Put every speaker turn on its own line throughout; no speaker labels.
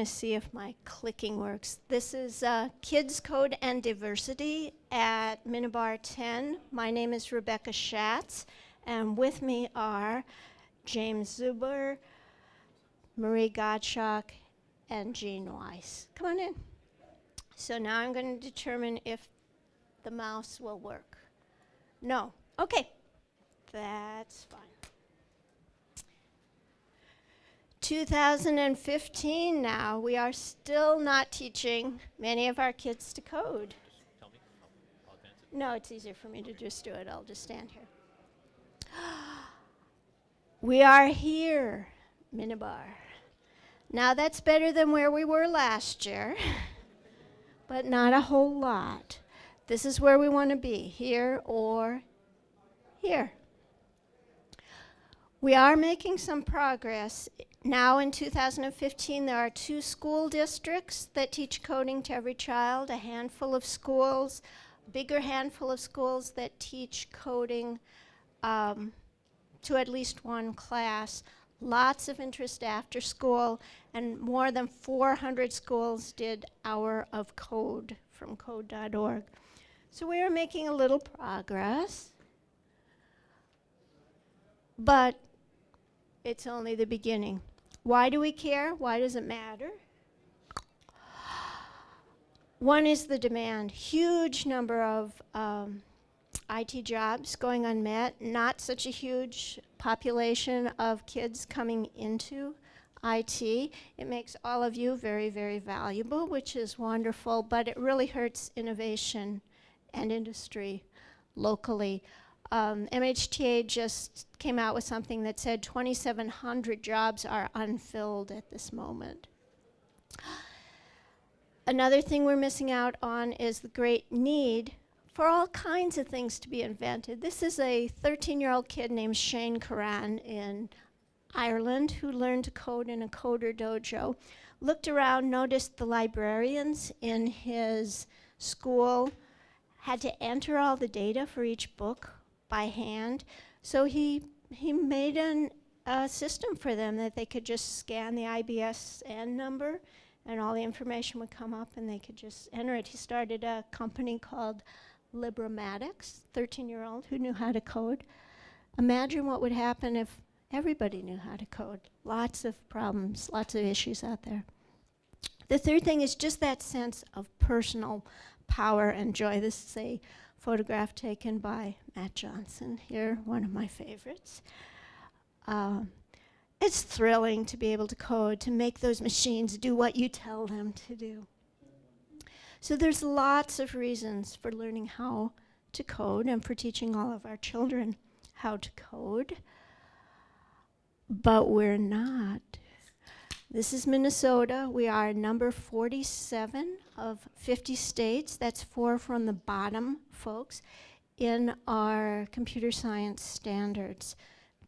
to see if my clicking works. This is Kids Code and Diversity at Minibar 10. My name is Rebecca Schatz, and with me are James Zuber, Marie Gottschalk, and Jean Weiss. Come on in. So now I'm going to determine if the mouse will work. No. Okay. That's fine. 2015 now. We are still not teaching many of our kids to code.
Tell me. I'll advance it.
No, it's easier for me to just do it. I'll just stand here. We are here, Minibar. Now that's better than where we were last year, but not a whole lot. This is where we want to be, here or here. We are making some progress. Now in 2015, there are 2 school districts that teach coding to every child, a handful of schools, a bigger handful of schools that teach coding to at least one class. Lots of interest after school, and more than 400 schools did Hour of Code from code.org. So we are making a little progress, but it's only the beginning. Why do we care? Why does it matter? One is the demand. Huge number of IT jobs going unmet, not such a huge population of kids coming into IT. It makes all of you very, very valuable, which is wonderful, but it really hurts innovation and industry locally. MHTA just came out with something that said 2,700 jobs are unfilled at this moment. Another thing we're missing out on is the great need for all kinds of things to be invented. This is a 13-year-old kid named Shane Curran in Ireland who learned to code in a CoderDojo. Looked around, noticed the librarians in his school had to enter all the data for each book by hand. So he made a system for them that they could just scan the IBSN number and all the information would come up and they could just enter it. He started a company called Libramatics, 13-year-old who knew how to code. Imagine what would happen if everybody knew how to code. Lots of problems, lots of issues out there. The third thing is just that sense of personal power and joy. This is a photograph taken by Matt Johnson here, one of my favorites. It's thrilling to be able to code, to make those machines do what you tell them to do. So there's lots of reasons for learning how to code and for teaching all of our children how to code, but we're not. This is Minnesota. We are number 47 of 50 states. That's 4 from the bottom, folks, in our computer science standards.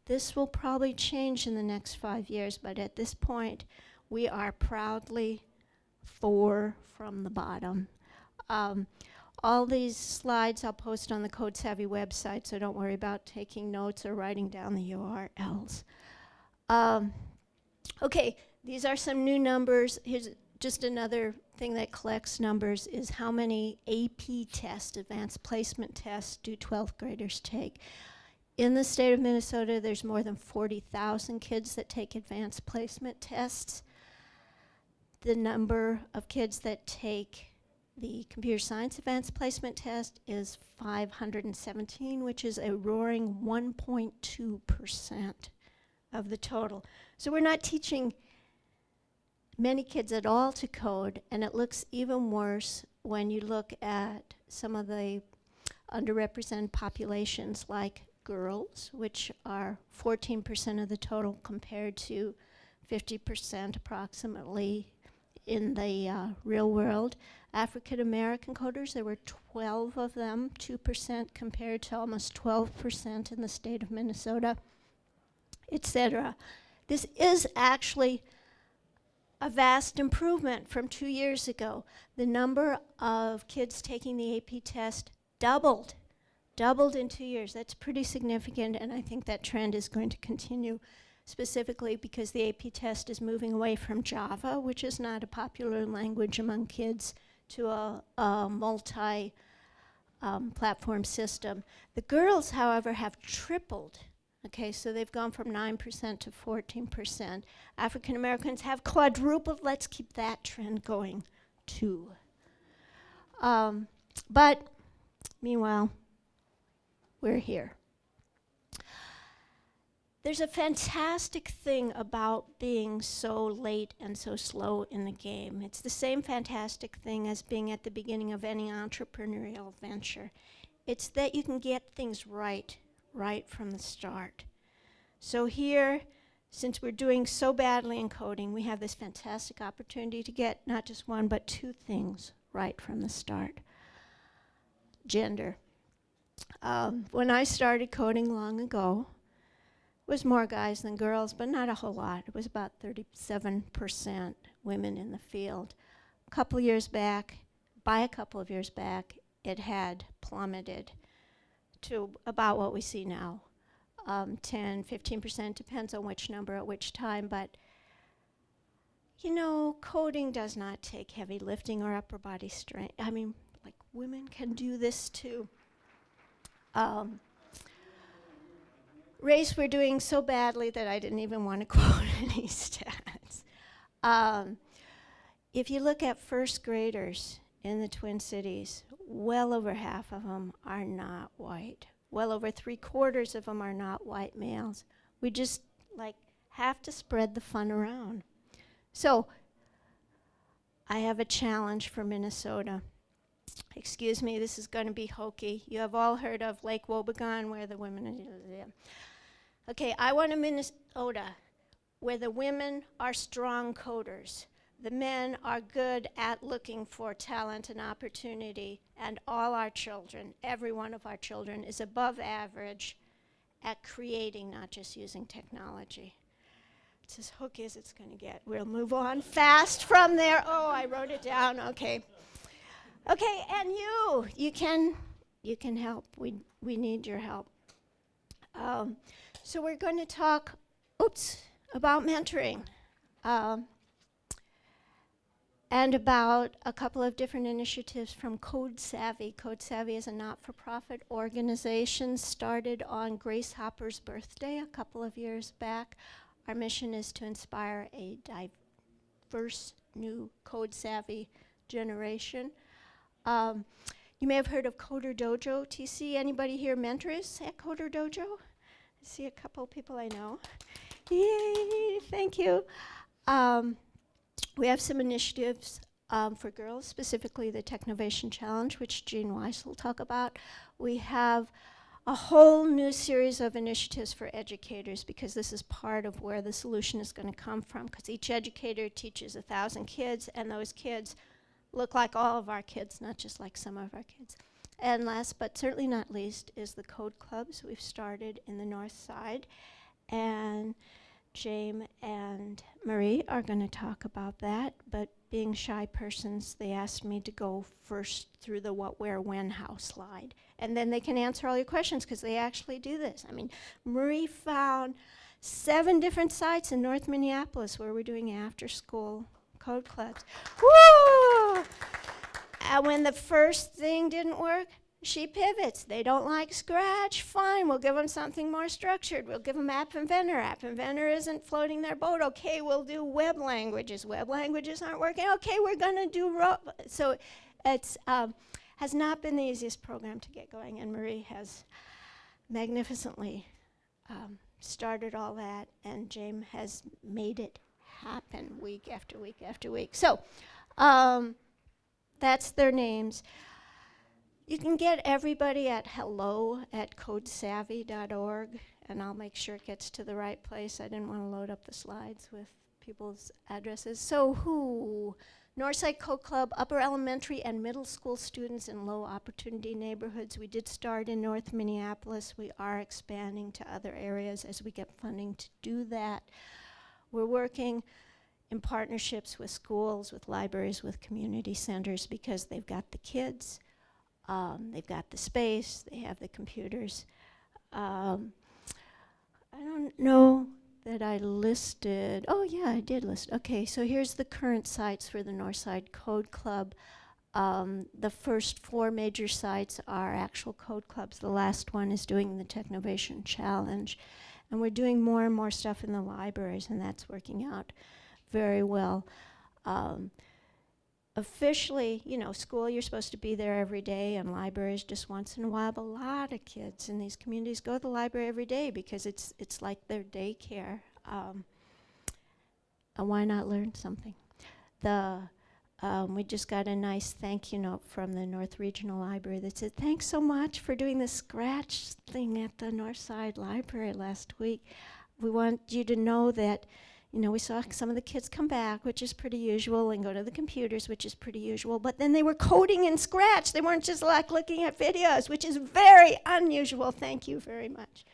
This will probably change in the next 5 years, but at this point, we are proudly 4 from the bottom. All these slides I'll post on the Code Savvy website, so don't worry about taking notes or writing down the URLs. Okay. These are some new numbers. Here's just another thing that collects numbers is how many AP tests, advanced placement tests, do 12th graders take. In the state of Minnesota, there's more than 40,000 kids that take advanced placement tests. The number of kids that take the computer science advanced placement test is 517, which is a roaring 1.2% of the total. So we're not teaching many kids at all to code, and it looks even worse when you look at some of the underrepresented populations like girls, which are 14% of the total compared to 50% approximately in the real world. African American coders, there were 12 of them, 2% compared to almost 12% in the state of Minnesota, etc. This is actually a vast improvement from 2 years ago. The number of kids taking the AP test doubled in 2 years. That's pretty significant, and I think that trend is going to continue specifically because the AP test is moving away from Java, which is not a popular language among kids, to a multi-platform system. The girls, however, have tripled. Okay, so they've gone from 9% to 14%. African Americans have quadrupled. Let's keep that trend going, too. But meanwhile, we're here. There's a fantastic thing about being so late and so slow in the game. It's the same fantastic thing as being at the beginning of any entrepreneurial venture. It's that you can get things right from the start. So here, since we're doing so badly in coding, we have this fantastic opportunity to get not just one, but two things right from the start. Gender. When I started coding long ago, it was more guys than girls, but not a whole lot. It was about 37% women in the field. By a couple of years back, it had plummeted to about what we see now. 10, 15%, depends on which number at which time, but you know, coding does not take heavy lifting or upper body strength. I mean, like, women can do this too. Race, we're doing so badly that I didn't even want to quote any stats. If you look at first graders in the Twin Cities, well over half of them are not white. Well over 3/4 of them are not white males. We just have to spread the fun around. So I have a challenge for Minnesota. Excuse me, this is going to be hokey. You have all heard of Lake Wobegon, where the women are. Okay, I want a Minnesota where the women are strong coders. The men are good at looking for talent and opportunity, and all our children, every one of our children, is above average at creating, not just using technology. It's as hokey as it's going to get. We'll move on fast from there. Oh, I wrote it down. Okay. Okay, and you can help. We need your help. So we're going to talk, about mentoring. And about a couple of different initiatives from Code Savvy. Code Savvy is a not-for-profit organization started on Grace Hopper's birthday a couple of years back. Our mission is to inspire a diverse new Code Savvy generation. You may have heard of CoderDojotC. Anybody here mentors at CoderDojo? I see a couple people I know. Yay, thank you. We have some initiatives for girls, specifically the Technovation Challenge, which Jean Weiss will talk about. We have a whole new series of initiatives for educators, because this is part of where the solution is going to come from, because each educator teaches 1,000 kids, and those kids look like all of our kids, not just like some of our kids. And last but certainly not least is the Code Clubs we've started in the Northside. And James and Marie are going to talk about that, but being shy persons, they asked me to go first through the what, where, when, how slide. And then they can answer all your questions, because they actually do this. I mean, Marie found 7 different sites in North Minneapolis where we're doing after-school code clubs. Woo! And when the first thing didn't work, she pivots. They don't like Scratch. Fine, we'll give them something more structured. We'll give them App Inventor. App Inventor isn't floating their boat. Okay, we'll do web languages. Web languages aren't working. Okay, we're going to do so it's has not been the easiest program to get going, and Marie has magnificently started all that, and James has made it happen week after week after week. So that's their names. You can get everybody at hello@codesavvy.org, and I'll make sure it gets to the right place. I didn't want to load up the slides with people's addresses. So who? Northside Code Club, upper elementary and middle school students in low opportunity neighborhoods. We did start in North Minneapolis. We are expanding to other areas as we get funding to do that. We're working in partnerships with schools, with libraries, with community centers, because they've got the kids. They've got the space, they have the computers. I don't know that I listed. Oh yeah, I did list. Okay, so here's the current sites for the Northside Code Club. The first 4 major sites are actual code clubs. The last one is doing the Technovation Challenge. And we're doing more and more stuff in the libraries, and that's working out very well. Officially, you know, school, you're supposed to be there every day, and libraries just once in a while. But a lot of kids in these communities go to the library every day because it's like their daycare. And why not learn something? We just got a nice thank you note from the North Regional Library that said, "Thanks so much for doing the scratch thing at the Northside Library last week. We want you to know that, you know, we saw some of the kids come back, which is pretty usual, and go to the computers, which is pretty usual, but then they were coding in Scratch. They weren't just like looking at videos, which is very unusual. Thank you very much."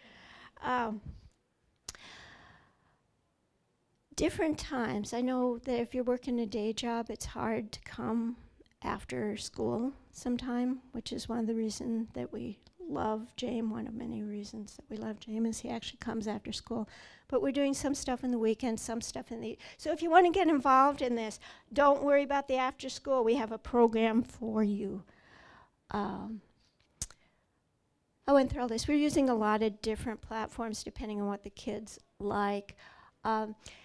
Different times. I know that if you're working a day job, it's hard to come after school sometime, which is one of the reasons that we love James. One of many reasons that we love James is he actually comes after school. But we're doing some stuff in the weekend, some stuff in the... So if you want to get involved in this, don't worry about the after school. We have a program for you. I went through all this. We're using a lot of different platforms depending on what the kids like.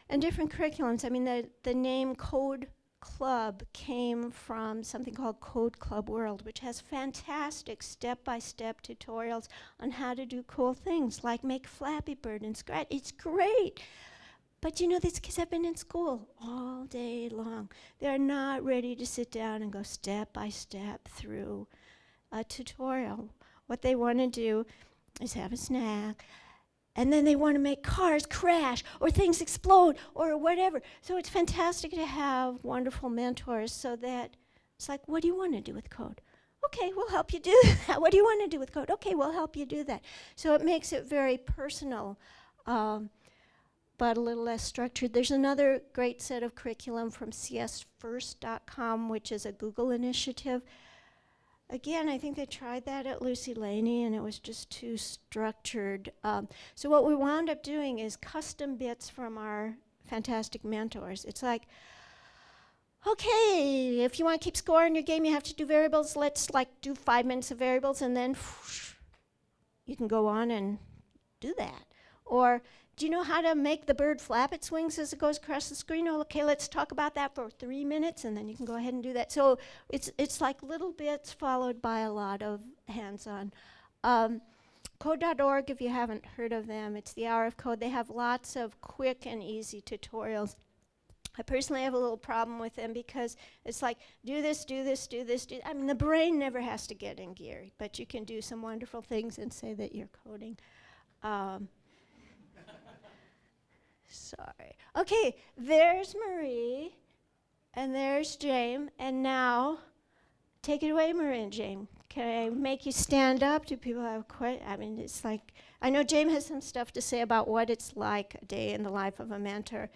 And different curriculums. I mean, the name Code Club came from something called Code Club World, which has fantastic step-by-step tutorials on how to do cool things, like make Flappy Bird and Scratch. It's great. But you know, these kids have been in school all day long. They're not ready to sit down and go step-by-step through a tutorial. What they want to do is have a snack, and then they want to make cars crash or things explode or whatever. So it's fantastic to have wonderful mentors so that it's like, what do you want to do with code? Okay, we'll help you do that. What do you want to do with code? Okay, we'll help you do that. So it makes it very personal, but a little less structured. There's another great set of curriculum from csfirst.com, which is a Google initiative. Again, I think they tried that at Lucy Laney, and it was just too structured. So what we wound up doing is custom bits from our fantastic mentors. It's like, okay, if you want to keep score in your game, you have to do variables. Let's do 5 minutes of variables, and then whoosh, you can go on and do that. Or, do you know how to make the bird flap its wings as it goes across the screen? Oh, okay, let's talk about that for 3 minutes, and then you can go ahead and do that. So it's like little bits followed by a lot of hands-on. Code.org, if you haven't heard of them, it's the Hour of Code. They have lots of quick and easy tutorials. I personally have a little problem with them because it's like, do this, do this, do this, do. I mean, the brain never has to get in gear, but you can do some wonderful things and say that you're coding. Sorry. Okay, there's Marie, and there's James, and now, take it away, Marie and James. Can I make you stand up? Do people have questions? I mean, it's like, I know James has some stuff to say about what it's like a day in the life of a mentor,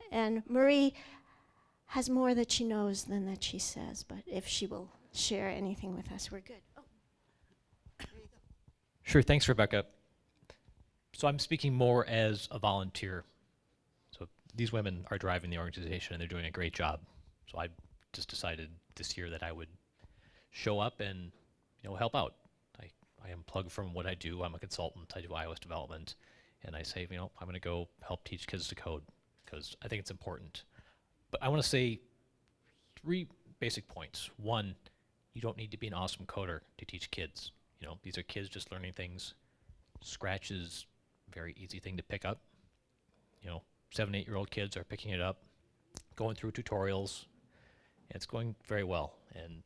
and Marie has more that she knows than that she says, but if she will share anything with us, we're good. Oh. There you go.
Sure, thanks, Rebecca. So I'm speaking more as a volunteer. So these women are driving the organization, and they're doing a great job. So I just decided this year that I would show up and, help out. I am plugged from what I do. I'm a consultant. I do iOS development, and I say, I'm going to go help teach kids to code because I think it's important. But I want to say 3 basic points. 1, you don't need to be an awesome coder to teach kids. These are kids just learning things. Scratch is a very easy thing to pick up. 7, 8-year-old kids are picking it up, going through tutorials, and it's going very well. And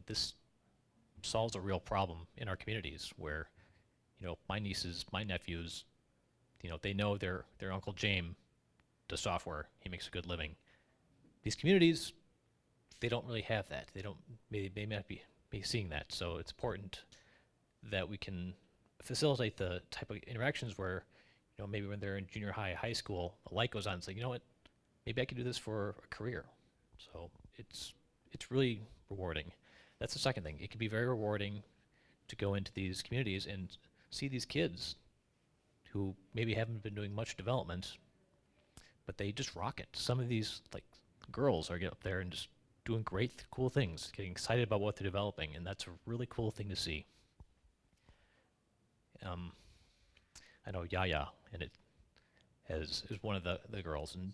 this solves a real problem in our communities where my nieces, my nephews, they know their Uncle James does software. He makes a good living. These communities, they don't really have that. They may not be seeing that. So it's important that we can facilitate the type of interactions where maybe when they're in junior high, high school, a light goes on and say, you know what, maybe I could do this for a career. So it's really rewarding. That's the second thing. It can be very rewarding to go into these communities and see these kids who maybe haven't been doing much development but they just rock it. Some of these like girls are getting up there and just doing great, cool things, getting excited about what they're developing, and that's a really cool thing to see. I know Yaya, and it is one of the girls, and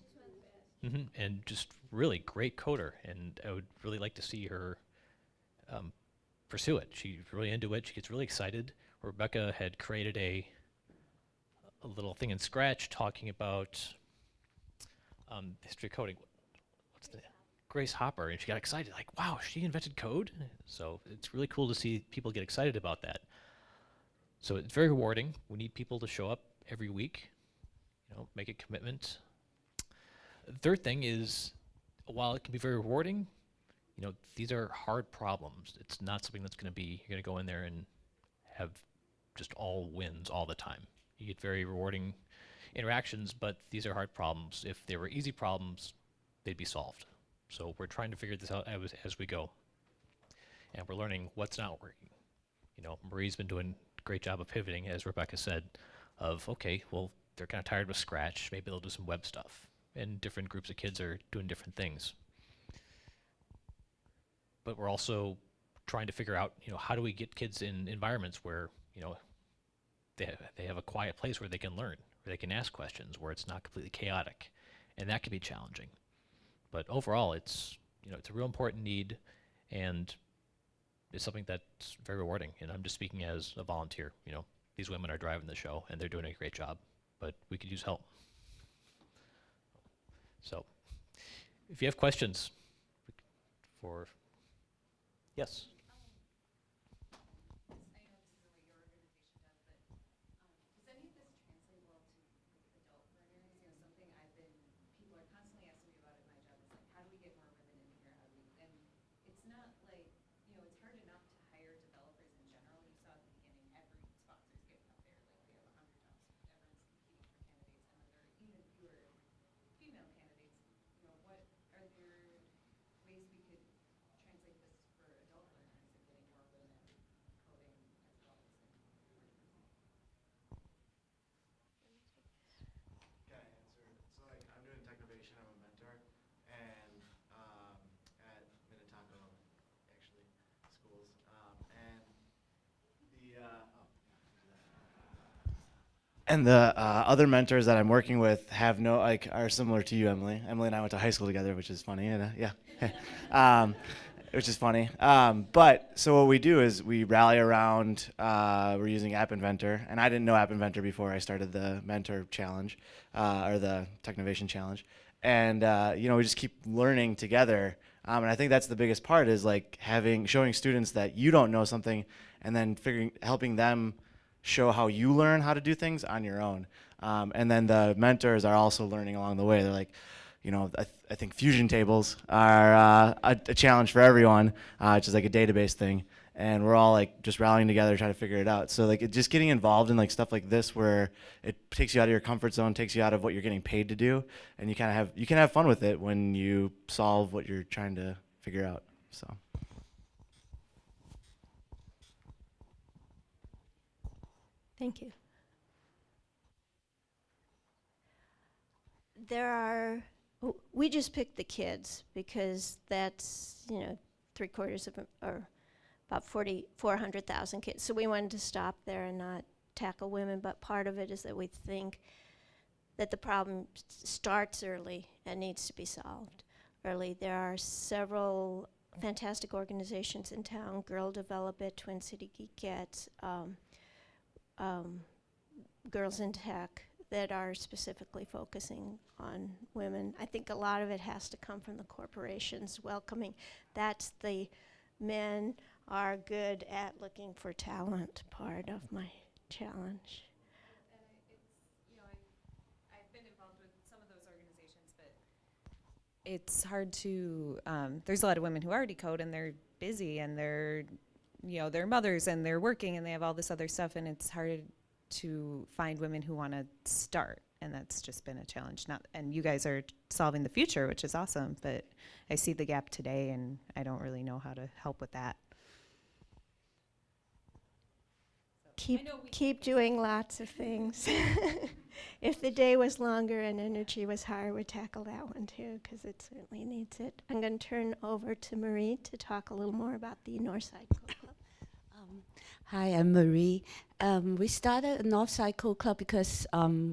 and just really great coder, and I would really like to see her pursue it. She's really into it. She gets really excited. Rebecca had created a little thing in Scratch talking about history of coding. What's the Grace Hopper, and she got excited, like, wow, she invented code. So it's really cool to see people get excited about that. So it's very rewarding. We need people to show up every week, make a commitment. The third thing is, while it can be very rewarding, these are hard problems. It's not something that's going to be, you're going to go in there and have just all wins all the time. You get very rewarding interactions, but these are hard problems. If they were easy problems, they'd be solved. So we're trying to figure this out as we go. And we're learning what's not working. Marie's been doing a great job of pivoting, as Rebecca said, of, okay, well, they're kind of tired with Scratch. Maybe they'll do some web stuff. And different groups of kids are doing different things. But we're also trying to figure out, how do we get kids in environments where, they have a quiet place where they can learn, where they can ask questions, where it's not completely chaotic. And that can be challenging. But overall, it's a real important need, and it's something that's very rewarding. And I'm just speaking as a volunteer. These women are driving the show, and they're doing a great job. But we could use help. So, if you have questions for, yes.
Can I answer? So like I'm doing Technovation, I'm a mentor, and at Minneapolis, actually, schools, and the other mentors that I'm working with have are similar to you, Emily. Emily and I went to high school together, which is funny, and yeah, which is funny. But so what we do is we rally around. We're using App Inventor, and I didn't know App Inventor before I started the Mentor Challenge or the Technovation Challenge, and we just keep learning together. And I think that's the biggest part is like showing students that you don't know something, and then helping them show how you learn how to do things on your own. And then the mentors are also learning along the way. They're like, I think fusion tables are a challenge for everyone, which is like a database thing. And we're all like just rallying together, trying to figure it out. So like just getting involved in like stuff like this, where it takes you out of your comfort zone, takes you out of what you're getting paid to do, and you can have fun with it when you solve what you're trying to figure out. So.
Thank you. We just picked the kids because that's, 3/4 of them, or about 400,000 kids. So we wanted to stop there and not tackle women, but part of it is that we think that the problem starts early and needs to be solved early. There are several fantastic organizations in town, Girl Develop It, Twin City Geekettes, Girls in Tech, that are specifically focusing on women. I think a lot of it has to come from the corporations welcoming. That's the men are good at looking for talent part of my challenge.
I've been involved with some of those organizations, but it's hard to, there's a lot of women who already code and they're busy and they're mothers and they're working and they have all this other stuff, and it's hard to find women who want to start, and that's just been a challenge. And you guys are solving the future, which is awesome, but I see the gap today and I don't really know how to help with that.
Keep doing lots of things. If the day was longer and energy was higher, we'd tackle that one too, because it certainly needs it. I'm going to turn over to Marie to talk a little more about the Northside Code Club.
Hi, I'm Marie. We started a Northside Code Club because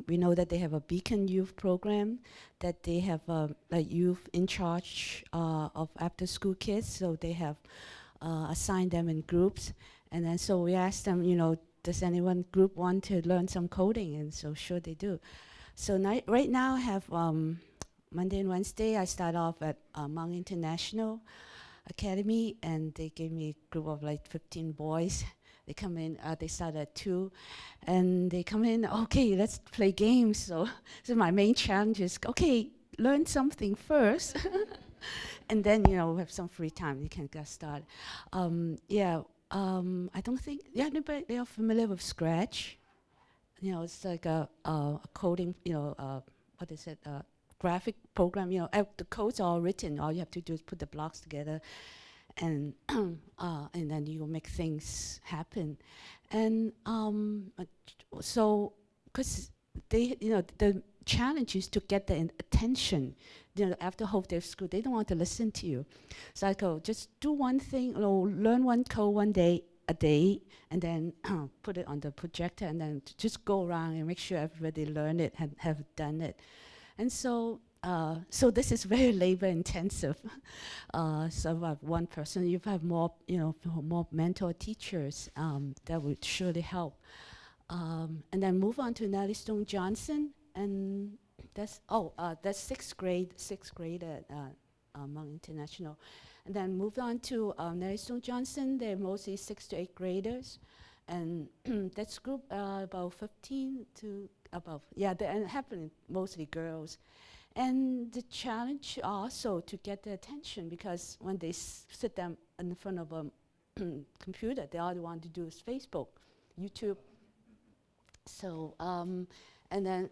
we know that they have a Beacon Youth program, that they have a youth in charge of after-school kids, so they have assigned them in groups. And then so we asked them, does anyone group want to learn some coding? And so sure they do. So right now I have Monday and Wednesday, I start off at Hmong International Academy, and they gave me a group of like 15 boys. They come in, they start at 2, and they come in, okay, let's play games. So my main challenge is, okay, learn something first. And then, we have some free time, you can get started. I don't think, anybody, they are familiar with Scratch. It's like a coding, what is it, graphic program, the codes are all written, all you have to do is put the blocks together, and then you make things happen. And so, because they, the challenge is to get the attention. After whole day of school, they don't want to listen to you. So I go, just do one thing, learn one code one day, a day, and then put it on the projector, and then just go around and make sure everybody learn it and have done it. And so this is very labor intensive. So I have one person, you have more, more mentor teachers, that would surely help. And then move on to Nellie Stone Johnson, and that's sixth grade at Hmong International. And then moved on to Nellie Stone Johnson, they're mostly 6th to 8th graders. And that's group about 15 to above. Yeah, and happening mostly girls. And the challenge also to get their attention, because when they sit them in front of a computer, they all they want to do is Facebook, YouTube. So and then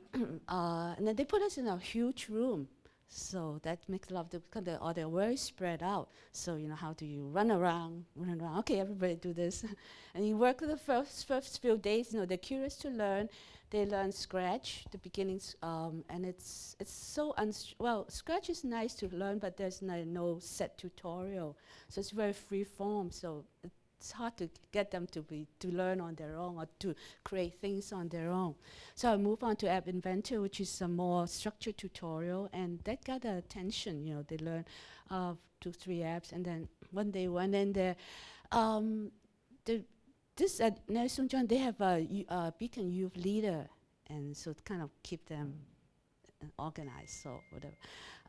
they put us in a huge room. So that makes a lot of difference, because they're very spread out. So, how do you run around? Okay, everybody do this. And you work the first few days, they're curious to learn. They learn Scratch, the beginnings, and it's so, Scratch is nice to learn, but there's no set tutorial. So it's very free form, so it's hard to get them to learn on their own or to create things on their own. So I move on to App Inventor, which is a more structured tutorial, and that got their attention. They learn 2-3 apps, and then when they went in there, this at Nelson John, they have a Beacon Youth leader, and so to kind of keep them organized, so whatever.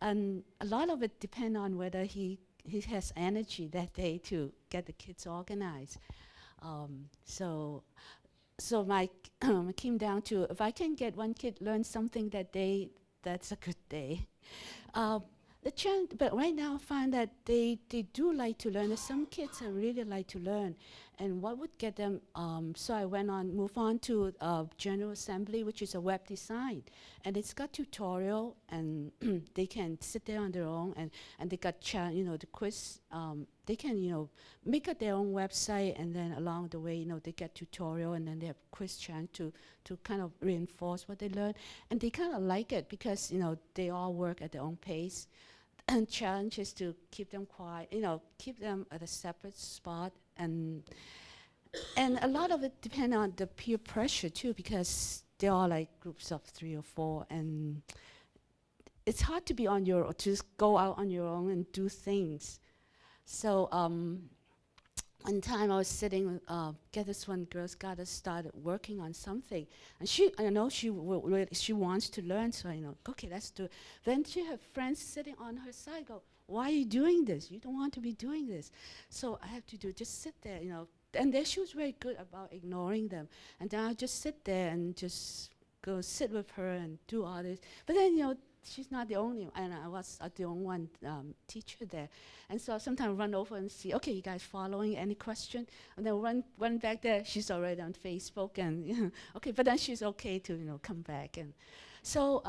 And a lot of it depends on whether he has energy that day to get the kids organized. So my came down to, if I can get one kid learn something that day, that's a good day. The challenge, but right now I find that they do like to learn. There's some kids really like to learn, and what would get them? So I move on to General Assembly, which is a web design, and it's got tutorial, and they can sit there on their own, and they got the quiz. They can make up their own website, and then along the way they get tutorial, and then they have quiz chance to kind of reinforce what they learn, and they kind of like it because they all work at their own pace. And challenge is to keep them quiet, keep them at a separate spot, and a lot of it depends on the peer pressure too, because they are like groups of 3 or 4, and it's hard to be on your to just go out on your own and do things. So one time I was sitting, get this one girl's got to start working on something, and she wants to learn, so okay, let's do it. Then she have friends sitting on her side, go, why are you doing this? You don't want to be doing this. So I have to just sit there, and then she was very good about ignoring them, and then I just sit there and just go sit with her and do all this. But then she's not the only one, and I was the only one teacher there. And so sometimes run over and see, okay, you guys following, any question? And then run back there, she's already on Facebook, and okay, but then she's okay to come back. And so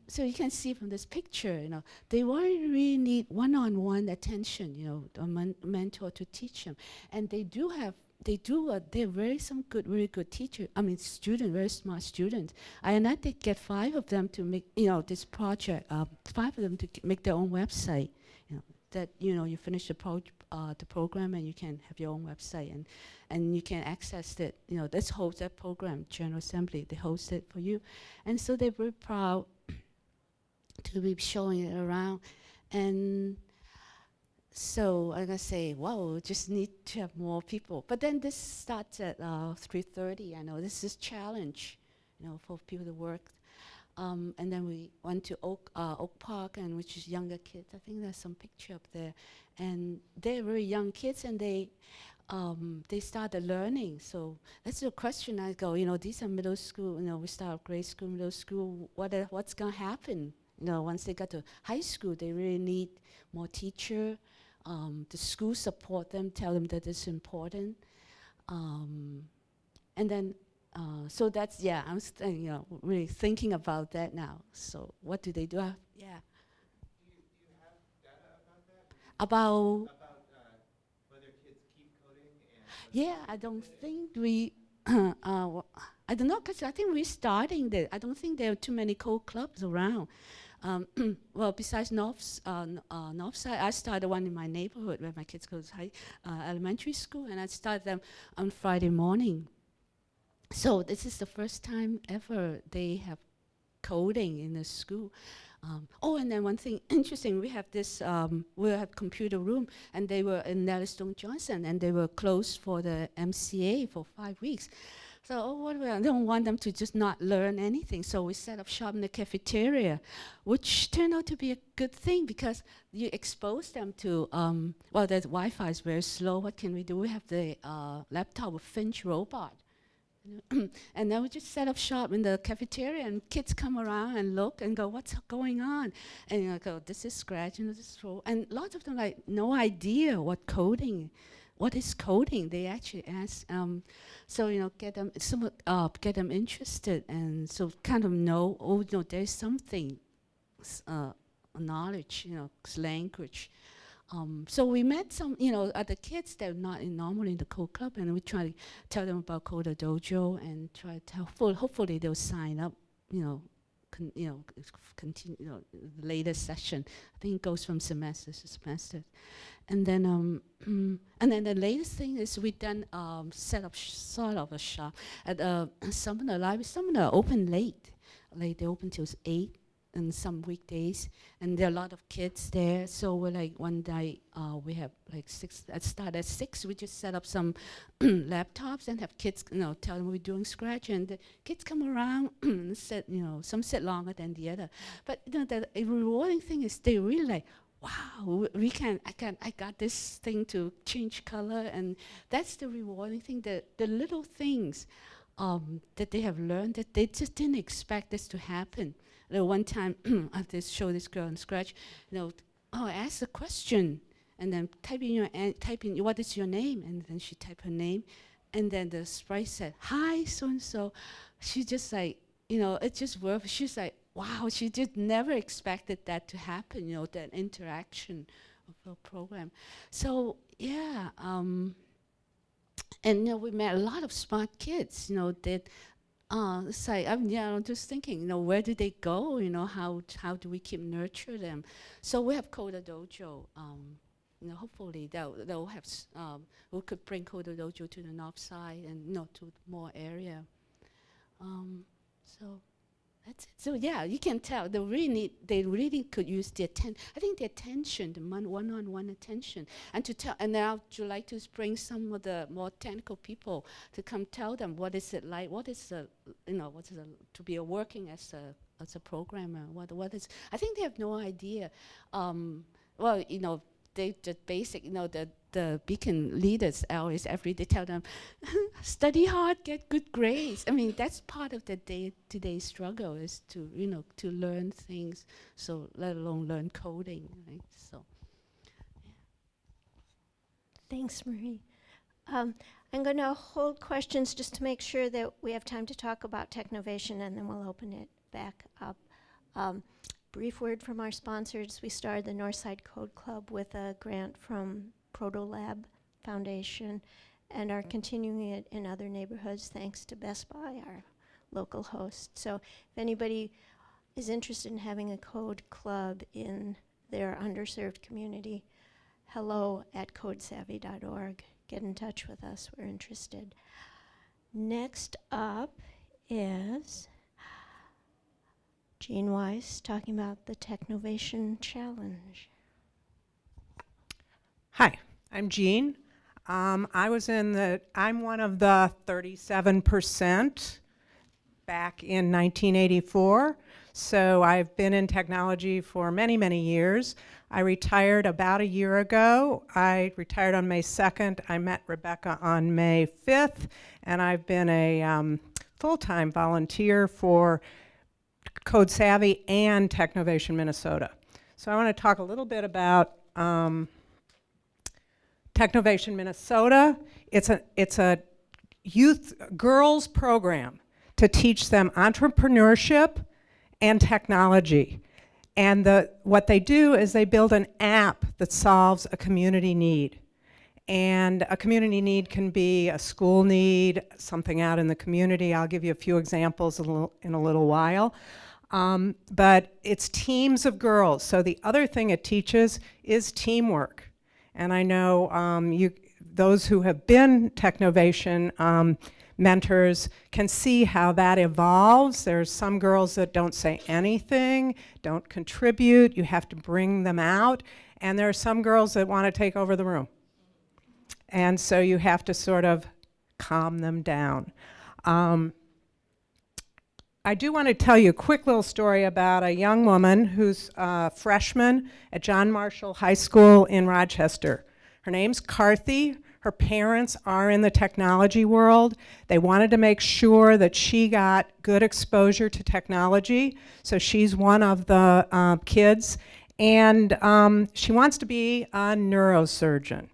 so you can see from this picture, they really need one-on-one attention, a mentor to teach them. And they do have they're very good teacher. I mean, very smart students. And I did get 5 of them to make, this project, 5 of them to make their own website. That, you finish the program and you can have your own website and you can access it. Let's host that program, General Assembly, they host it for you. And so they're very proud to be showing it around. And so I'm gonna say, wow, just need to have more people. But then this starts at 3:30. I know this is challenge, for people to work. And then we went to Oak Park, and which is younger kids. I think there's some picture up there, and they're very young kids, and they started learning. So that's the question I go. These are middle school. We start grade school, middle school. What's gonna happen? Once they got to high school, they really need more teacher. The school support them, tell them that it's important, and then. So that's, I'm really thinking about that now. So what do they do?
Do you have data about that?
About
Whether kids keep coding and...
Yeah, I don't think we, I don't know, because I think we're starting there. I don't think there are too many code clubs around. Well, besides Northside, I started one in my neighborhood where my kids go to elementary school, and I started them on Friday morning. So this is the first time ever they have coding in the school. And then one thing interesting, we have this, we have computer room, and they were in Nellie Stone Johnson, and they were closed for the MCA for 5 weeks. So I don't want them to just not learn anything. So we set up shop in the cafeteria, which turned out to be a good thing because you expose them to, the Wi-Fi is very slow. What can we do? We have the laptop with Finch robot. And then we just set up shop in the cafeteria, and kids come around and look and go, what's going on? And go, this is Scratch, this is Roll. And lots of them no idea what is coding. They actually ask, get them interested, and so kind of know, there's something, knowledge, language. So we met some, other kids that are not normally in the code club, and we try to tell them about CoderDojo and try to tell, hopefully they'll sign up, continue, the later session. I think it goes from semester to semester. And then the latest thing is we then set up sort of a shop at Sumner Library. Sumner open late. Like they open till 8. And some weekdays, and there are a lot of kids there. So we're one day we have 6. Start at 6. We just set up some laptops and have kids, tell them we're doing Scratch, and the kids come around and sit, some sit longer than the other. But the rewarding thing is they really wow, I got this thing to change color, and that's the rewarding thing. The little things that they have learned that they just didn't expect this to happen. One time, I have to show this girl on Scratch, I asked a question, and then type in what is your name, and then she typed her name, and then the sprite said, hi, so-and-so. She just it just worked. She's like, wow, she just never expected that to happen, that interaction of the program. So, yeah, and we met a lot of smart kids, that I'm just thinking, where do they go? How do we keep nurture them? So we have CoderDojo. Hopefully they'll have. We could bring CoderDojo to the north side and to more area. So that's it. So yeah, you can tell they really could use the attention, the one-on-one attention, and to tell. And now, would you like to bring some of the more technical people to come tell them what is it like? What is to be working as a programmer? What is? I think they have no idea. They just basic. The Beacon leaders always every day tell them, study hard, get good grades. I mean, that's part of the day-to-day struggle is to learn things. So let alone learn coding, right? So. Yeah.
Thanks, Marie. I'm going to hold questions just to make sure that we have time to talk about Technovation, and then we'll open it back up. Brief word from our sponsors. We started the Northside Code Club with a grant from Proto Lab Foundation, and are continuing it in other neighborhoods thanks to Best Buy, our local host. So if anybody is interested in having a code club in their underserved community, hello@codesavvy.org. Get in touch with us. We're interested. Next up is Jean Weiss talking about the Technovation Challenge.
Hi, I'm Jean. I'm one of the 37% back in 1984. So I've been in technology for many, many years. I retired about a year ago. I retired on May 2nd. I met Rebecca on May 5th, and I've been a full-time volunteer for Code Savvy and Technovation Minnesota. So I want to talk a little bit about Technovation Minnesota. It's a youth girls program to teach them entrepreneurship and technology. And what they do is they build an app that solves a community need. And a community need can be a school need, something out in the community. I'll give you a few examples in a little while. But it's teams of girls. So the other thing it teaches is teamwork. And I know those who have been Technovation mentors can see how that evolves. There's some girls that don't say anything, don't contribute. You have to bring them out. And there are some girls that want to take over the room. And so you have to sort of calm them down. I do want to tell you a quick little story about a young woman who's a freshman at John Marshall High School in Rochester. Her name's Carthy. Her parents are in the technology world. They wanted to make sure that she got good exposure to technology, so she's one of the kids. And she wants to be a neurosurgeon.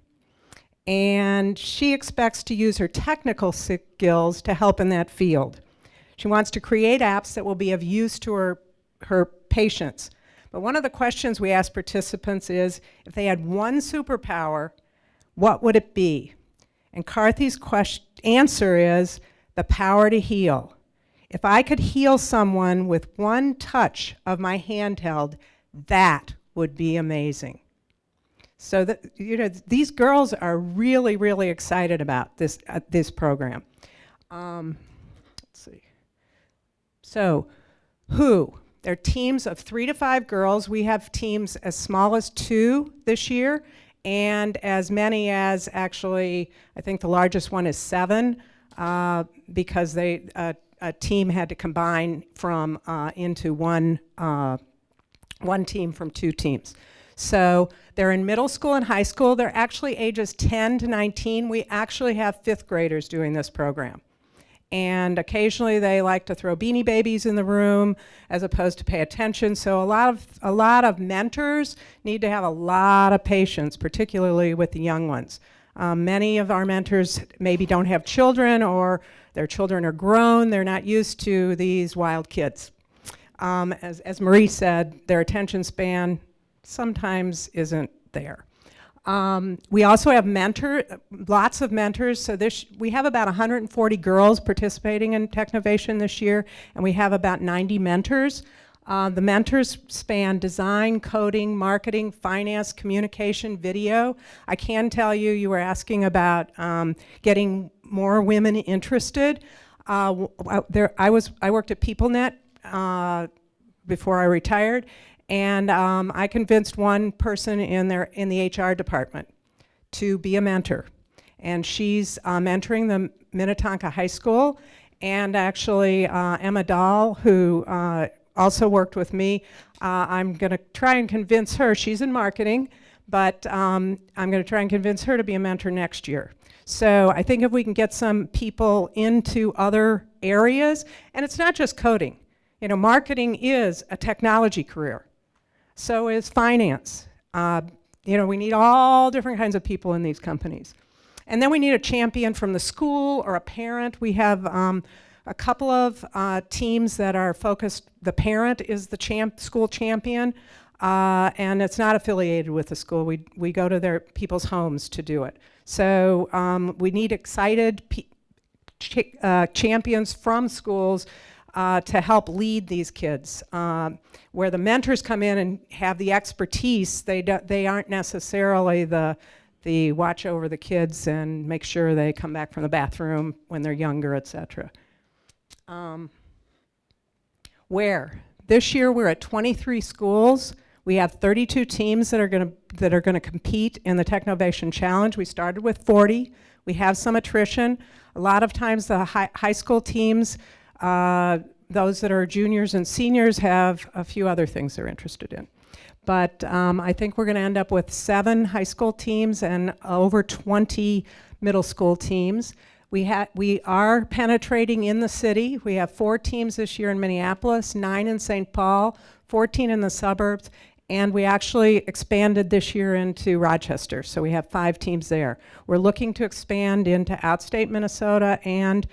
And she expects to use her technical skills to help in that field. She wants to create apps that will be of use to her patients. But one of the questions we ask participants is, if they had one superpower, what would it be? And Carthy's answer is the power to heal. If I could heal someone with one touch of my handheld, that would be amazing. So these girls are really, really excited about this program. Let's see. So, they're teams of 3 to 5 girls. We have teams as small as 2 this year, and as many as, actually, I think the largest one is 7, because a team had to combine from into one team from 2 teams. So they're in middle school and high school. They're actually ages 10 to 19. We actually have 5th graders doing this program. And occasionally they like to throw Beanie Babies in the room as opposed to pay attention. So a lot of mentors need to have a lot of patience, particularly with the young ones. Many of our mentors maybe don't have children, or their children are grown. They're not used to these wild kids. As Marie said, their attention span sometimes isn't there. We also have lots of mentors. So we have about 140 girls participating in Technovation this year, and we have about 90 mentors. The mentors span design, coding, marketing, finance, communication, video. I can tell you, you were asking about getting more women interested. I worked at PeopleNet before I retired. And I convinced one person in the HR department to be a mentor. And she's mentoring the Minnetonka High School. And actually, Emma Dahl, who also worked with me, I'm going to try and convince her. She's in marketing, but I'm going to try and convince her to be a mentor next year. So I think if we can get some people into other areas, and it's not just coding. You know, marketing is a technology career. So is finance. We need all different kinds of people in these companies. And then we need a champion from the school or a parent. We have a couple of teams that are focused. The parent is the school champion. and it's not affiliated with the school. We go to their people's homes to do it. So we need excited champions from schools to help lead these kids. Where the mentors come in and have the expertise, they aren't necessarily the watch over the kids and make sure they come back from the bathroom when they're younger, etc. Where? This year we're at 23 schools. We have 32 teams that are going to compete in the Technovation Challenge. We started with 40. We have some attrition. A lot of times the high school teams, those that are juniors and seniors, have a few other things they're interested in. But I think we're going to end up with 7 high school teams and over 20 middle school teams. We are penetrating in the city. We have 4 teams this year in Minneapolis, 9 in St. Paul, 14 in the suburbs, and we actually expanded this year into Rochester, so we have 5 teams there. We're looking to expand into outstate Minnesota and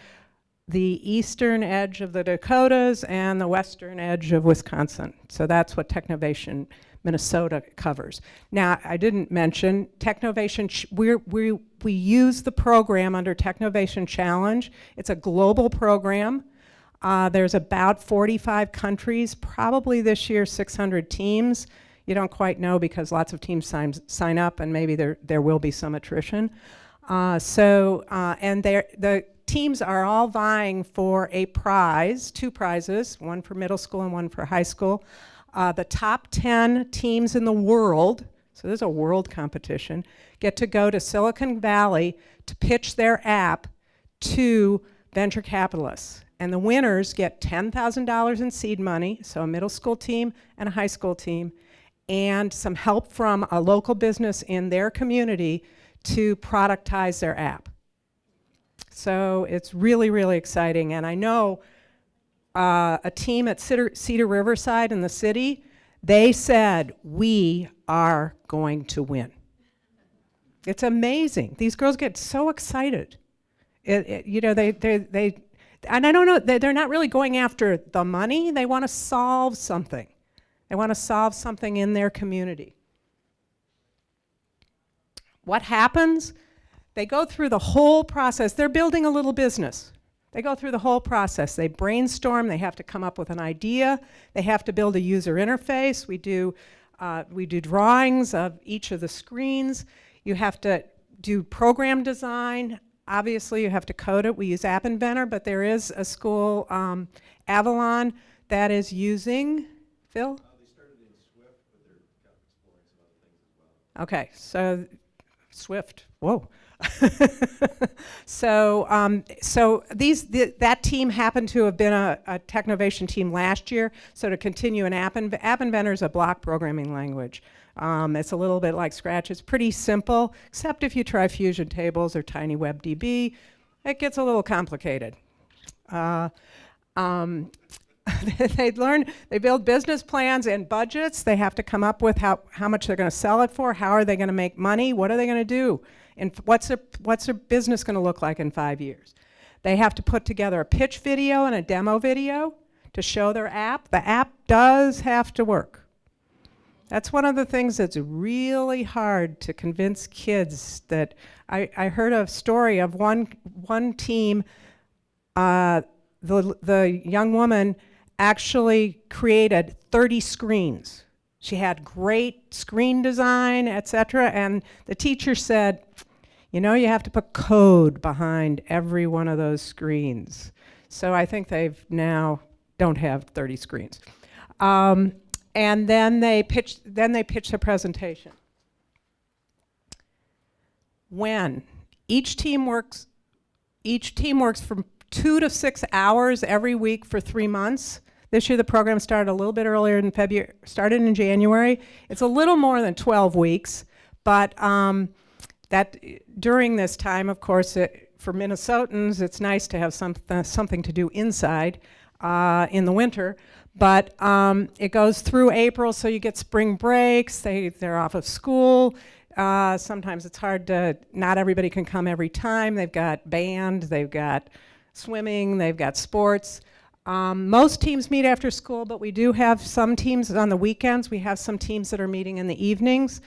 the eastern edge of the Dakotas and the western edge of Wisconsin. So that's what Technovation Minnesota covers. Now, I didn't mention Technovation, we use the program under Technovation Challenge. It's a global program. There's about 45 countries, probably this year 600 teams. You don't quite know because lots of teams sign up and maybe there will be some attrition. And the teams are all vying for a prize, 2 prizes, one for middle school and one for high school. The top 10 teams in the world, so there's a world competition, get to go to Silicon Valley to pitch their app to venture capitalists. And the winners get $10,000 in seed money, so a middle school team and a high school team, and some help from a local business in their community to productize their app. So it's really, really exciting. And I know a team at Cedar Riverside in the city, they said, we are going to win. It's amazing. These girls get so excited. You know, and I don't know, they're not really going after the money. They want to solve something. They want to solve something in their community. What happens? They go through the whole process. They're building a little business. They go through the whole process. They brainstorm. They have to come up with an idea. They have to build a user interface. We do drawings of each of the screens. You have to do program design. Obviously, you have to code it. We use App Inventor, but there is a school, Avalon, that is using, Phil?
They started in Swift, but they're kind of exploring some other things as well.
Okay, so Swift, whoa. So that team happened to have been a Technovation team last year. So to continue, App Inventor is a block programming language. It's a little bit like Scratch. It's pretty simple, except if you try Fusion Tables or TinyWebDB, it gets a little complicated. They build business plans and budgets. They have to come up with how much they're going to sell it for, how are they going to make money, what are they going to do, and what's their business going to look like in 5 years. They have to put together a pitch video and a demo video to show their app. The app does have to work. That's one of the things that's really hard to convince kids. That I heard a story of one team, the young woman actually created 30 screens. She had great screen design, etc. And the teacher said, you know, you have to put code behind every one of those screens. So I think they've now don't have 30 screens. And then they pitch the presentation. When each team works from 2 to 6 hours every week for 3 months. This year the program started a little bit earlier in February, started in January. It's a little more than 12 weeks, but that during this time, of course, for Minnesotans, it's nice to have something to do inside in the winter. But it goes through April, so you get spring breaks. They're off of school. Sometimes it's hard to, not everybody can come every time. They've got band, they've got swimming, they've got sports. Most teams meet after school, but we do have some teams on the weekends. We have some teams that are meeting in the evenings.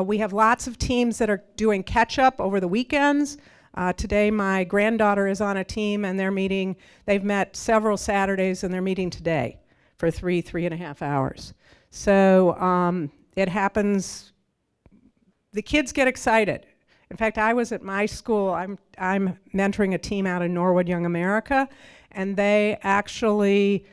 We have lots of teams that are doing catch-up over the weekends. Today, my granddaughter is on a team, and they're meeting. They've met several Saturdays, and they're meeting today for 3.5 hours. So it happens. The kids get excited. In fact, I was at my school. I'm mentoring a team out in Norwood Young America, and they actually,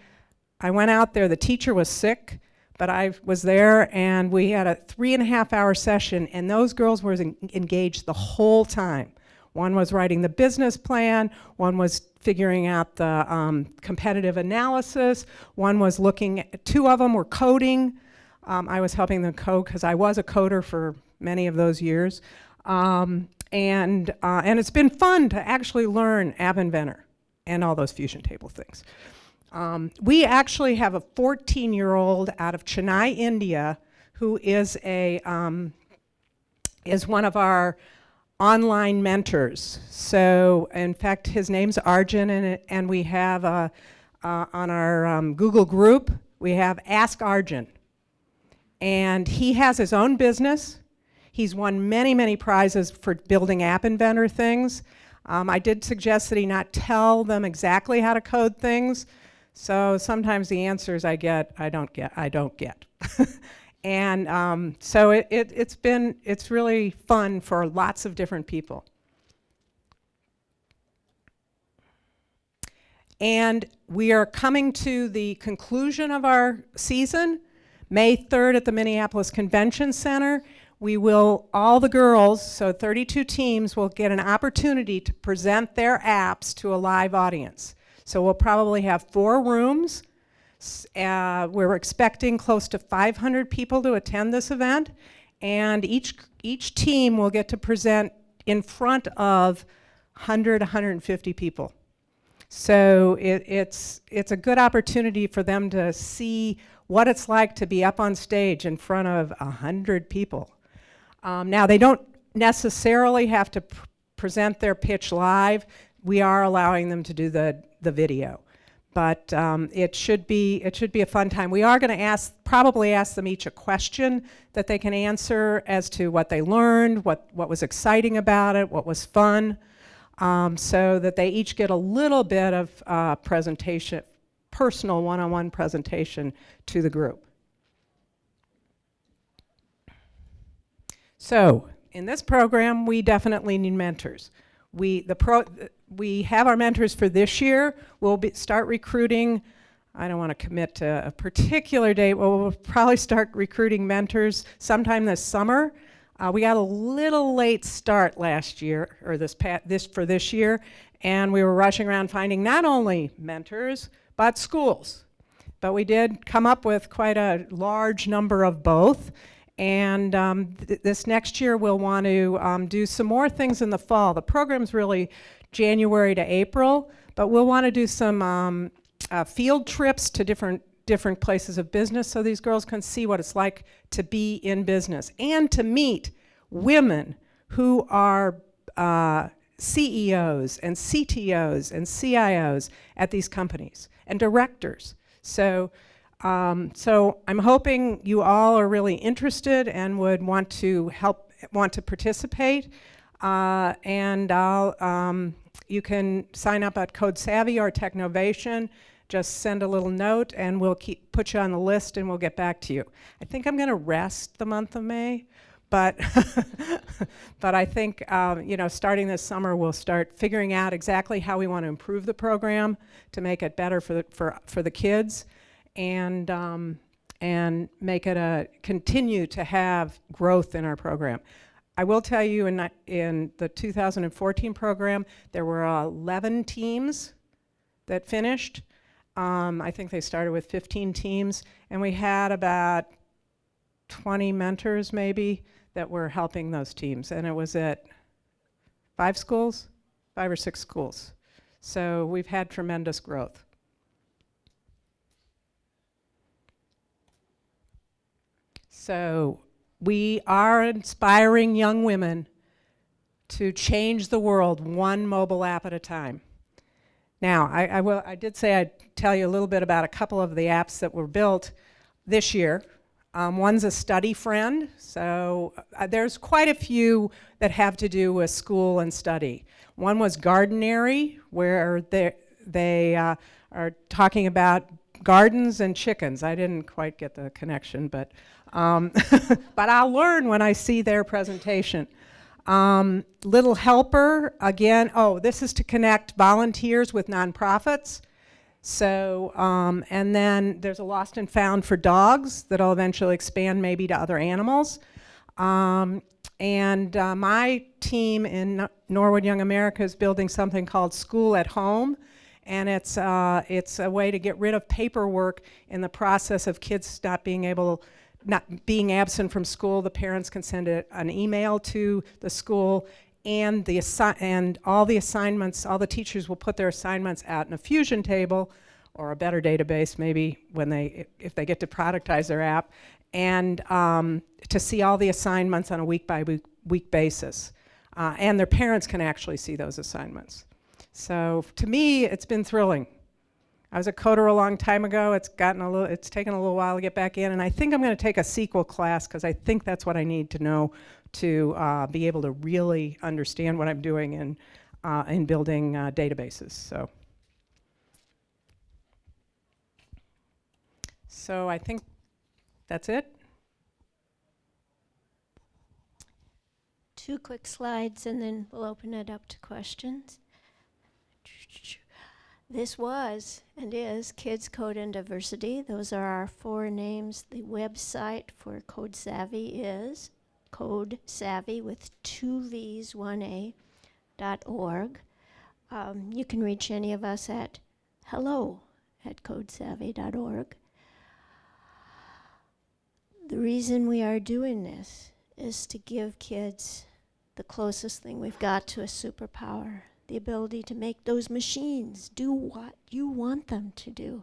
I went out there. The teacher was sick, but I was there, and we had a 3.5 hour session, and those girls were engaged the whole time. One was writing the business plan, one was figuring out the competitive analysis, one was looking at, 2 of them were coding. I was helping them code because I was a coder for many of those years. And it's been fun to actually learn App Inventor and all those fusion table things. We actually have a 14-year-old out of Chennai, India, who is one of our online mentors. So, in fact, his name's Arjun, and we have on our Google group, we have Ask Arjun. And he has his own business. He's won many, many prizes for building App Inventor things. I did suggest that he not tell them exactly how to code things. So sometimes the answers I get, I don't get. And so it's really fun for lots of different people. And we are coming to the conclusion of our season, May 3rd at the Minneapolis Convention Center. We will, all the girls, so 32 teams, will get an opportunity to present their apps to a live audience. So we'll probably have 4 rooms. We're expecting close to 500 people to attend this event, and each team will get to present in front of 100, 150 people. So it's a good opportunity for them to see what it's like to be up on stage in front of 100 people. Now, they don't necessarily have to present their pitch live. We are allowing them to do the video. But it should be a fun time. We are going to probably ask them each a question that they can answer as to what they learned, what was exciting about it, what was fun, so that they each get a little bit of presentation, personal one-on-one presentation to the group. So in this program, we definitely need mentors. We have our mentors for this year. We'll start recruiting. I don't want to commit to a particular date. We'll probably start recruiting mentors sometime this summer. We got a little late start last year, or for this year, and we were rushing around finding not only mentors, but schools. But we did come up with quite a large number of both. And this next year, we'll want to do some more things in the fall. The program's really January to April, but we'll want to do some field trips to different places of business so these girls can see what it's like to be in business and to meet women who are CEOs and CTOs and CIOs at these companies and directors. So I'm hoping you all are really interested and would want to participate. You can sign up at Code Savvy or Technovation. Just send a little note, and we'll put you on the list, and we'll get back to you. I think I'm going to rest the month of May, but but I think starting this summer, we'll start figuring out exactly how we want to improve the program to make it better for the kids. And make it continue to have growth in our program. I will tell you in the 2014 program, there were 11 teams that finished. I think they started with 15 teams, and we had about 20 mentors maybe that were helping those teams, and it was at 5 or 6 schools. So we've had tremendous growth. So we are inspiring young women to change the world one mobile app at a time. Now, I did say I'd tell you a little bit about a couple of the apps that were built this year. One's a study friend, so there's quite a few that have to do with school and study. One was Gardenary, where they are talking about gardens and chickens. I didn't quite get the connection, but but I'll learn when I see their presentation. Little Helper, again, this is to connect volunteers with nonprofits. So, and then there's a Lost and Found for dogs that'll eventually expand maybe to other animals. My team in Norwood Young America is building something called School at Home. And it's a way to get rid of paperwork in the process of kids not being absent from school. The parents can send an email to the school, and all the assignments, all the teachers will put their assignments out in a Fusion table or a better database maybe if they get to productize their app, and to see all the assignments on a week basis. And their parents can actually see those assignments. So to me, it's been thrilling. I was a coder a long time ago. It's taken a little while to get back in, and I think I'm going to take a SQL class because I think that's what I need to know to be able to really understand what I'm doing in building databases. So I think that's it.
2 quick slides, and then we'll open it up to questions. This was and is Kids Code and Diversity. Those are our 4 names. The website for Code Savvy is Code Savvy with 2 V's, 1A.org. You can reach any of us at hello@codesavvy.org. The reason we are doing this is to give kids the closest thing we've got to a superpower. The ability to make those machines do what you want them to do.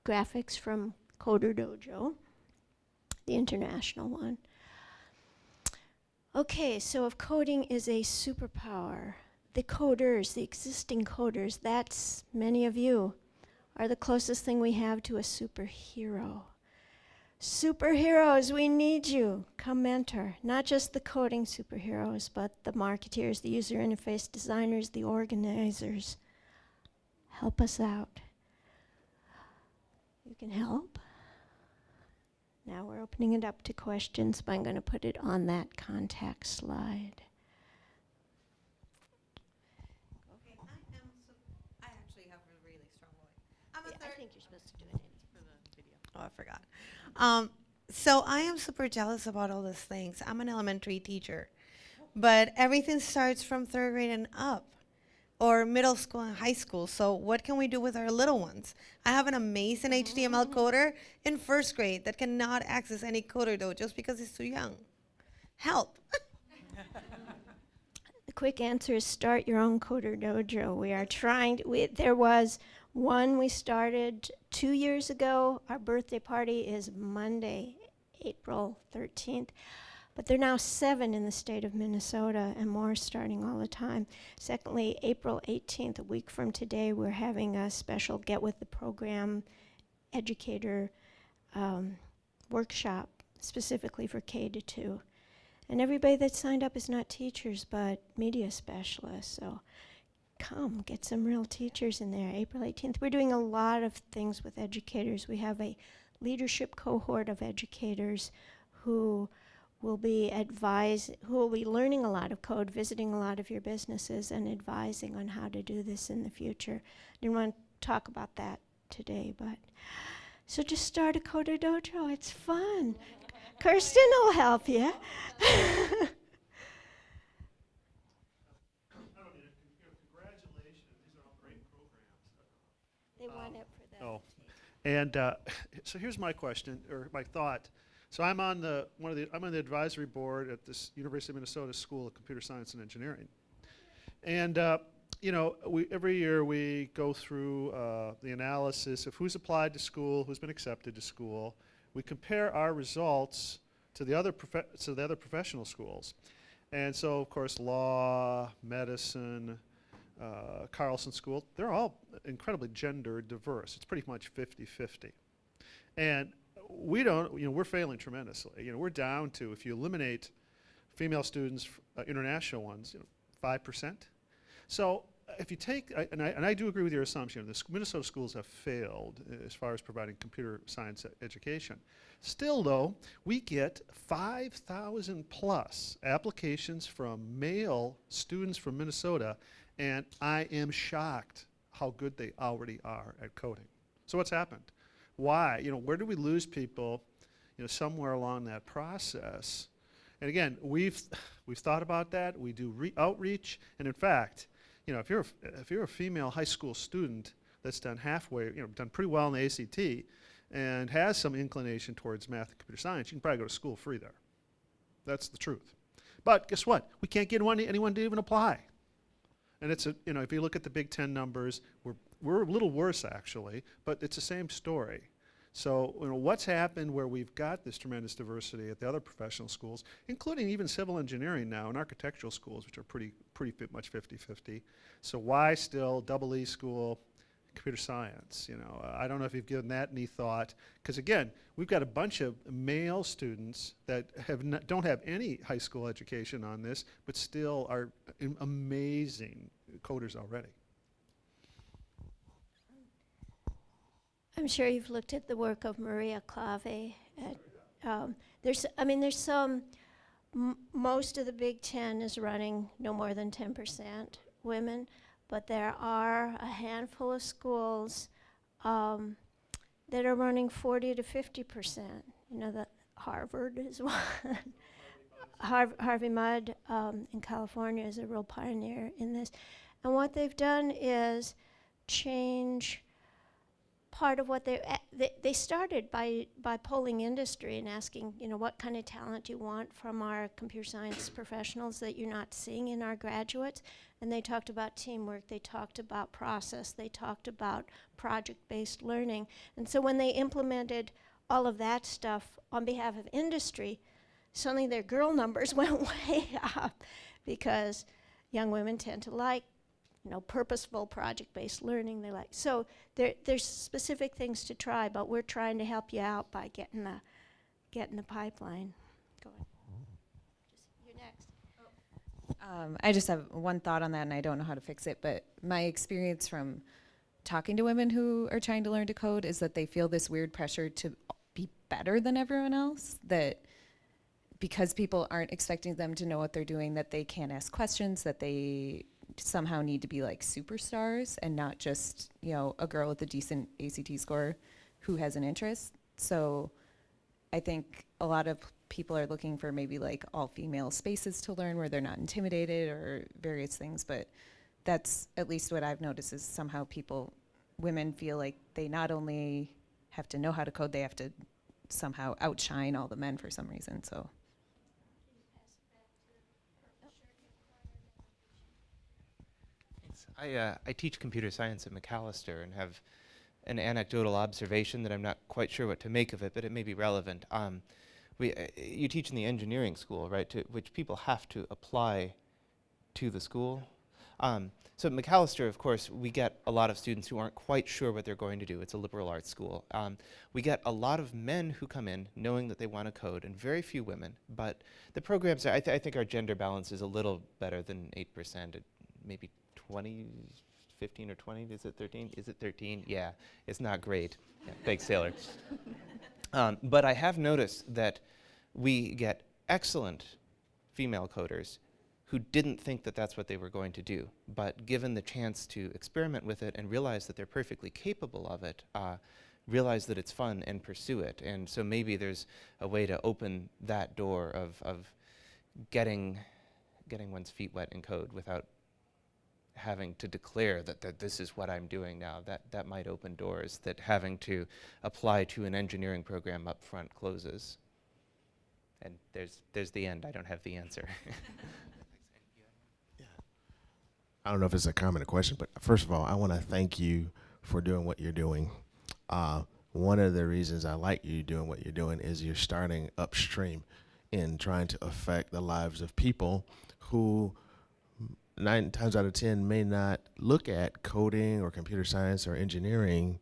Graphics from CoderDojo, the international one. Okay, so if coding is a superpower, the coders, the existing coders, that's many of you, are the closest thing we have to a superhero. Superheroes, we need you. Come mentor. Not just the coding superheroes, but the marketeers, the user interface designers, the organizers. Help us out. You can help. Now we're opening it up to questions, but I'm going to put it on that contact slide.
Okay, I actually have a really strong voice. I think you're supposed to do it for the video. Oh, I forgot. So I am super jealous about all these things. I'm an elementary teacher, but everything starts from 3rd grade and up, or middle school and high school. So what can we do with our little ones? I have an amazing HTML coder in 1st grade that cannot access any CoderDojos because he's too young. Help.
The quick answer is start your own CoderDojo. We are trying, there was one we started 2 years ago. Our birthday party is Monday, April 13th. But there are now 7 in the state of Minnesota and more starting all the time. Secondly, April 18th, a week from today, we're having a special Get With The Program educator workshop specifically for K-2. And everybody that signed up is not teachers, but media specialists. So come, get some real teachers in there. April 18th. We're doing a lot of things with educators. We have a leadership cohort of educators who will be learning a lot of code, visiting a lot of your businesses, and advising on how to do this in the future. Didn't want to talk about that today, but so just start a CoderDojo. It's fun. Kirsten will help you. They want it for them.
Oh, and so here's my question or my thought. So I'm on the advisory board at this University of Minnesota School of Computer Science and Engineering, and every year we go through the analysis of who's applied to school, who's been accepted to school. We compare our results to the other professional schools, and so of course law, medicine, Carlson School, they're all incredibly gender diverse. It's pretty much 50-50. And we don't, we're failing tremendously. We're down to, if you eliminate female students, international ones, 5%. So if you take, and I do agree with your assumption, the Minnesota schools have failed as far as providing computer science education. Still though, we get 5,000 plus applications from male students from Minnesota, and I am shocked how good they already are at coding. So what's happened? Why? Where do we lose people, somewhere along that process? And again, we've thought about that. We do outreach, and in fact, if you're a female high school student that's done halfway, done pretty well in the ACT, and has some inclination towards math and computer science, you can probably go to school free there. That's the truth. But guess what? We can't get anyone to even apply. And it's if you look at the Big Ten numbers, we're a little worse actually, but it's the same story. So what's happened where we've got this tremendous diversity at the other professional schools, including even civil engineering now and architectural schools, which are pretty much 50-50. So why still double E school, computer science? I don't know if you've given that any thought, because again, we've got a bunch of male students that don't have any high school education on this, but still are amazing coders already.
I'm sure you've looked at the work of Maria Clave. There's some, most of the Big Ten is running no more than 10% women, but there are a handful of schools that are running 40 to 50%. That Harvard is one. Harvey Mudd in California is a real pioneer in this. And what they've done is change part of what they started by polling industry and asking, what kind of talent do you want from our computer science professionals that you're not seeing in our graduates? And they talked about teamwork, they talked about process, they talked about project-based learning. And so when they implemented all of that stuff on behalf of industry, suddenly their girl numbers went way up because young women tend to like purposeful project-based learning. So there's specific things to try, but we're trying to help you out by getting the pipeline going. You're next.
I just have one thought on that, and I don't know how to fix it, but my experience from talking to women who are trying to learn to code is that they feel this weird pressure to be better than everyone else, that because people aren't expecting them to know what they're doing, that they can't ask questions, that they somehow need to be like superstars and not just, a girl with a decent ACT score who has an interest. So I think a lot of people are looking for maybe like all female spaces to learn where they're not intimidated or various things, but that's at least what I've noticed is somehow women feel like they not only have to know how to code, they have to somehow outshine all the men for some reason, so.
I teach computer science at McAllister and have an anecdotal observation that I'm not quite sure what to make of it, but it may be relevant. You teach in the engineering school, right, which people have to apply to the school. So at McAllister, of course, we get a lot of students who aren't quite sure what they're going to do. It's a liberal arts school. We get a lot of men who come in knowing that they want to code, and very few women. But the programs, I think our gender balance is a little better than 8%, maybe 15 or 20, is it 13? Is it 13? Yeah, it's not great. Yeah, thanks, Taylor. But I have noticed that we get excellent female coders who didn't think that that's what they were going to do, but given the chance to experiment with it and realize that they're perfectly capable of it, realize that it's fun and pursue it. And so maybe there's a way to open that door of getting one's feet wet in code without having to declare that this is what I'm doing now. That might open doors that having to apply to an engineering program up front closes. And there's the end. I don't have the answer.
I don't know if it's a comment or question, but first of all, I want to thank you for doing what you're doing. One of the reasons I like you doing what you're doing is you're starting upstream in trying to affect the lives of people who 9 times out of 10 may not look at coding or computer science or engineering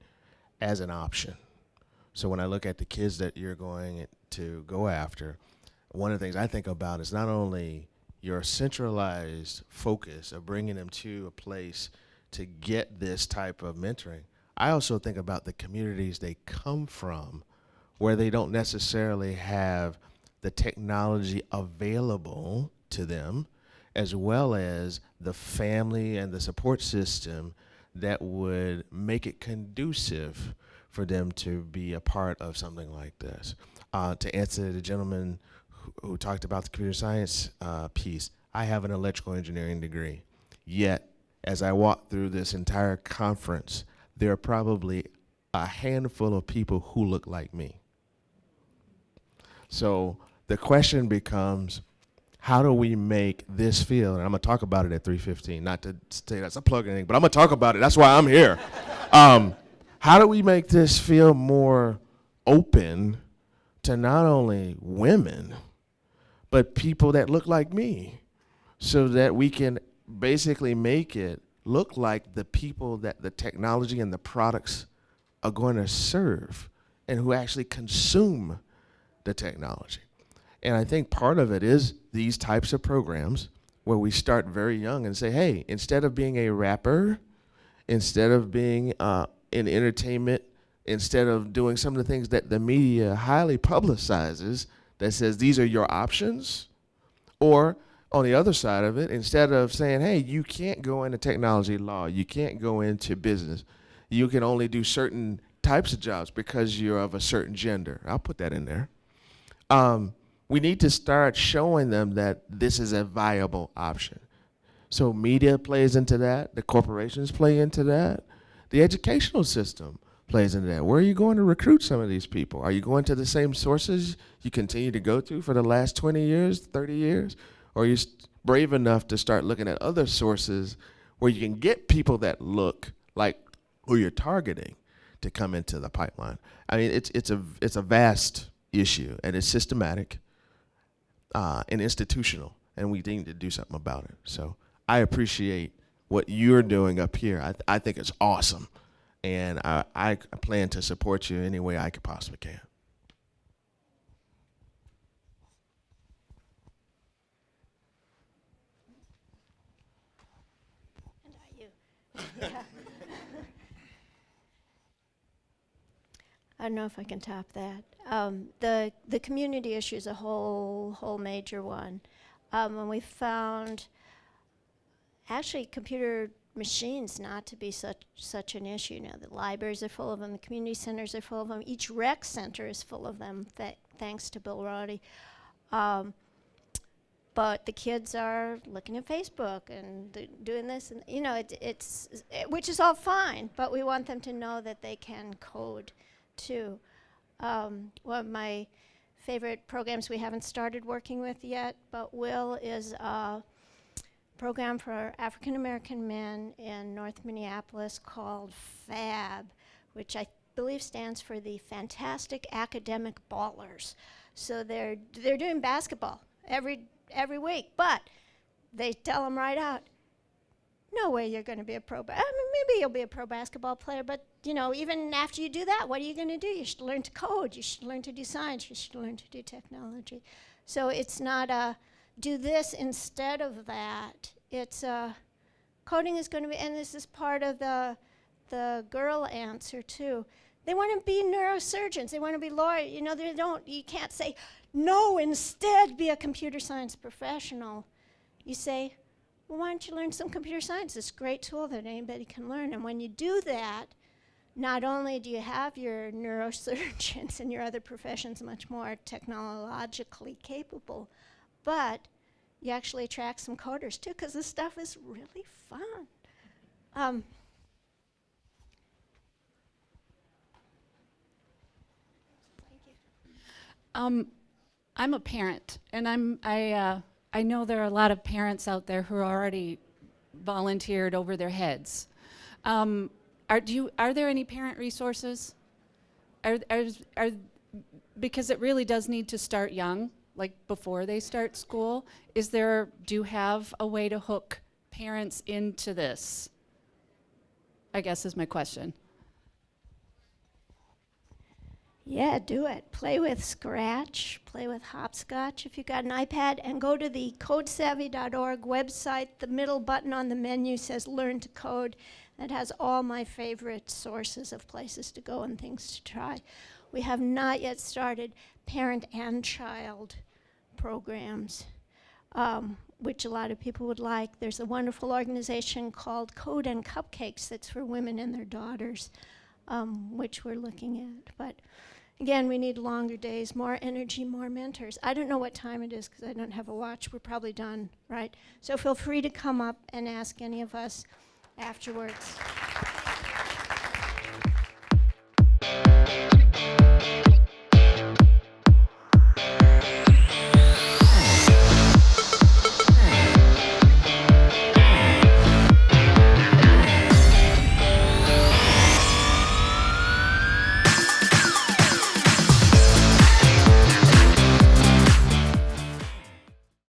as an option. So when I look at the kids that you're going to go after, one of the things I think about is not only your centralized focus of bringing them to a place to get this type of mentoring, I also think about the communities they come from where they don't necessarily have the technology available to them, as well as the family and the support system that would make it conducive for them to be a part of something like this. To answer the gentleman who talked about the computer science piece, I have an electrical engineering degree. Yet, as I walk through this entire conference, there are probably a handful of people who look like me. So the question becomes, how do we make this feel, and I'm gonna talk about it at 3:15, not to say that's a plug or anything, but I'm gonna talk about it, that's why I'm here. How do we make this feel more open to not only women, but people that look like me, so that we can basically make it look like the people that the technology and the products are going to serve and who actually consume the technology. And I think part of it is these types of programs where we start very young and say, hey, instead of being a rapper, instead of being in entertainment, instead of doing some of the things that the media highly publicizes that says these are your options, or on the other side of it, instead of saying, hey, you can't go into technology law, you can't go into business, you can only do certain types of jobs because you're of a certain gender. I'll put that in there. We need to start showing them that this is a viable option. So media plays into that, the corporations play into that, the educational system plays into that. Where are you going to recruit some of these people? Are you going to the same sources you continue to go to for the last 20 years, 30 years? Or are you brave enough to start looking at other sources where you can get people that look like who you're targeting to come into the pipeline? I mean, it's a vast issue, and it's systematic and institutional, and we need to do something about it. So I appreciate what you're doing up here. I think it's awesome, and I plan to support you any way I could possibly can.
I don't know if I can top that. The community issue is a whole major one. When we found actually computer machines not to be such an issue. Now the libraries are full of them, the community centers are full of them, each rec center is full of them, thanks to Bill Roddy. But the kids are looking at Facebook and doing this, and you know, which is all fine, but we want them to know that they can code too. One of my favorite programs we haven't started working with yet, but will, is a program for African American men in North Minneapolis called FAB, which I believe stands for the Fantastic Academic Ballers. So they're doing basketball every week, but they tell them right out, no way you're going to be a pro. I mean, maybe you'll be a pro basketball player, but you know, even after you do that, what are you going to do? You should learn to code. You should learn to do science. You should learn to do technology. So it's not a do this instead of that. It's coding is going to be, and this is part of the girl answer too. They want to be neurosurgeons. They want to be lawyers. You know, you can't say, no, instead be a computer science professional. You say, well, why don't you learn some computer science? It's a great tool that anybody can learn. And when you do that, not only do you have your neurosurgeons and your other professions much more technologically capable, but you actually attract some coders too, because this stuff is really fun.
I'm a parent, and I know there are a lot of parents out there who are already volunteered over their heads. Are there any parent resources? Because it really does need to start young, like before they start school. Do you have a way to hook
parents into this? I guess is my question.
Yeah, do it. Play with Scratch, play with Hopscotch if you've got an iPad, and go to the codesavvy.org website. The middle button on the menu says Learn to Code. That has all my favorite sources of places to go and things to try. We have not yet started parent and child programs, which a lot of people would like. There's a wonderful organization called Code and Cupcakes that's for women and their daughters, which we're looking at. But again, we need longer days, more energy, more mentors. I don't know what time it is because I don't have a watch. We're probably done, right? So feel free to come up and ask any of us afterwards.